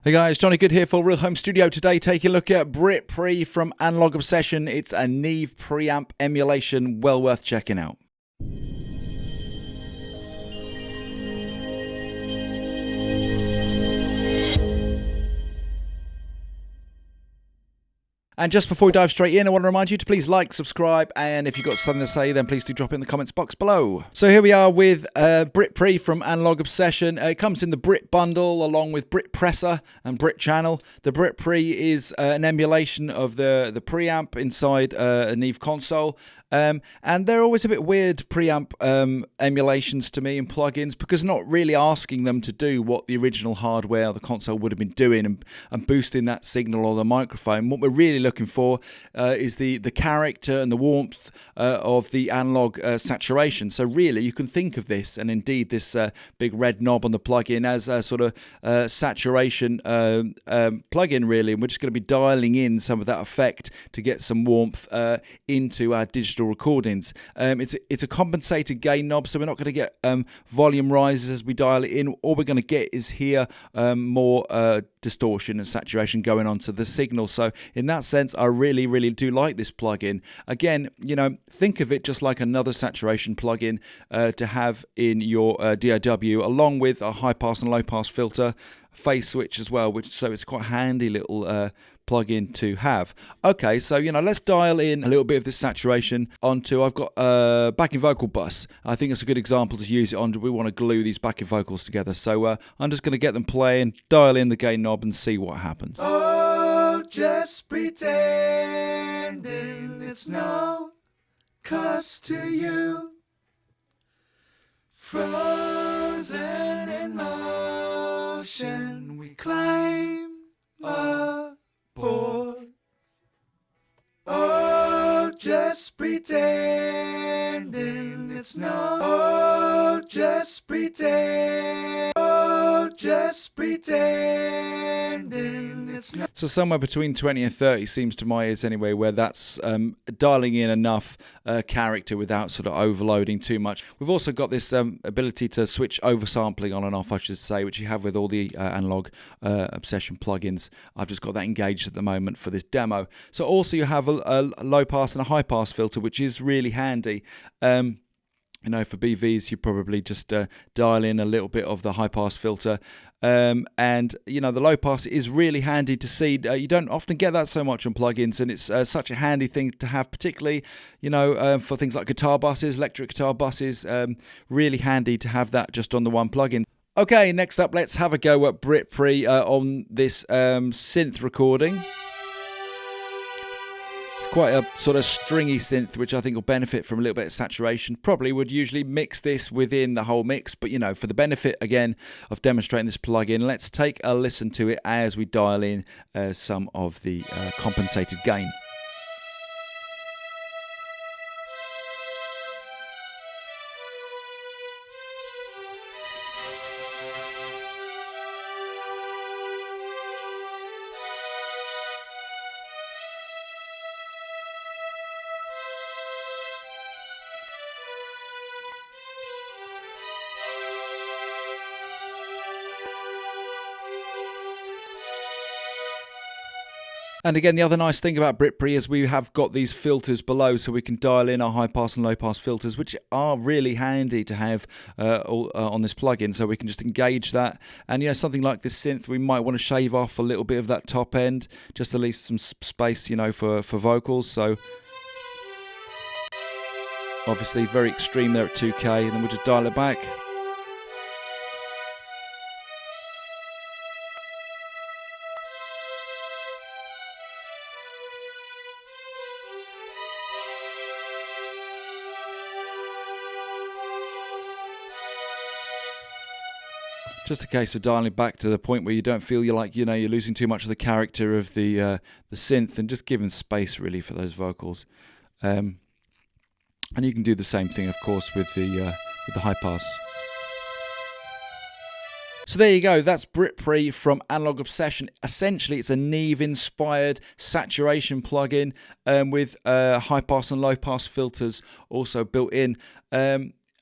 Hey guys, Johnny Good here for Real Home Studio. Today taking a look at Brit from Analog Obsession. It's a Neve preamp emulation, well worth checking out. And just before we dive straight in, I want to remind you to please like, subscribe, and if you've got something to say, then please do drop it in the comments box below. So here we are with Brit from Analog Obsession. It comes in the Brit bundle along with Brit Presser and Brit Channel. The Brit is an emulation of the preamp inside a Neve console. And they're always a bit weird preamp emulations to me and plugins because not really asking them to do what the original hardware or the console would have been doing and boosting that signal or the microphone. What we're really looking for is the character and the warmth of the analog saturation. So really you can think of this, and indeed this big red knob on the plugin, as a sort of saturation plugin really, and we're just going to be dialing in some of that effect to get some warmth into our digital recordings. It's a compensated gain knob, so we're not going to get volume rises as we dial it in. All we're going to get is here more distortion and saturation going on to the signal. So in that sense, I really do like this plugin. Again, you know, think of it just like another saturation plugin to have in your DAW, along with a high pass and low pass filter, phase switch as well, so it's quite a handy little plug-in to have. Okay, so you know, let's dial in a little bit of this saturation onto, I've got a backing vocal bus. I think it's a good example to use it on. We want to glue these backing vocals together, so I'm just going to get them playing, dial in the gain knob and see what happens. Oh, just pretending it's no cost to you, frozen in motion, we climb aboard. Oh, just pretending it's no. Oh, just pretend. Oh, just pretending it's no. So somewhere between 20 and 30 seems to my ears anyway, where that's dialing in enough character without sort of overloading too much. We've also got this ability to switch oversampling on and off, I should say, which you have with all the Analog Obsession plugins. I've just got that engaged at the moment for this demo. So also you have a low pass and a high pass filter, which is really handy. You know, for BVs, you probably just dial in a little bit of the high pass filter. And, you know, the low pass is really handy to see. You don't often get that so much on plugins, and it's such a handy thing to have, particularly, you know, for things like guitar buses, electric guitar buses. Really handy to have that just on the one plugin. Okay, next up, let's have a go at Brit on this synth recording. Quite a sort of stringy synth, which I think will benefit from a little bit of saturation. Probably would usually mix this within the whole mix, but you know, for the benefit again of demonstrating this plugin, let's take a listen to it as we dial in some of the compensated gain. And again, the other nice thing about Brit is we have got these filters below, so we can dial in our high pass and low pass filters, which are really handy to have on this plugin. So we can just engage that. And you know, something like this synth, we might want to shave off a little bit of that top end, just to leave some space, you know, for vocals. So obviously very extreme there at 2K, and then we'll just dial it back. Just a case of dialing back to the point where you don't feel you're losing too much of the character of the synth, and just giving space really for those vocals. And you can do the same thing, of course, with the high pass. So there you go, that's Brit from Analog Obsession. Essentially, it's a Neve-inspired saturation plugin with high pass and low pass filters also built in.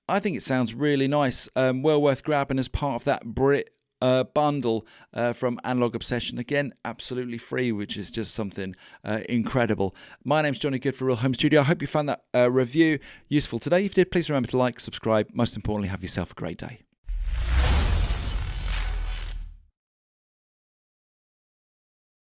I think it sounds really nice, well worth grabbing as part of that Brit bundle from Analog Obsession. Again, absolutely free, which is just something incredible. My name's Johnny Good for Real Home Studio. I hope you found that review useful today. If you did, please remember to like, subscribe. Most importantly, have yourself a great day.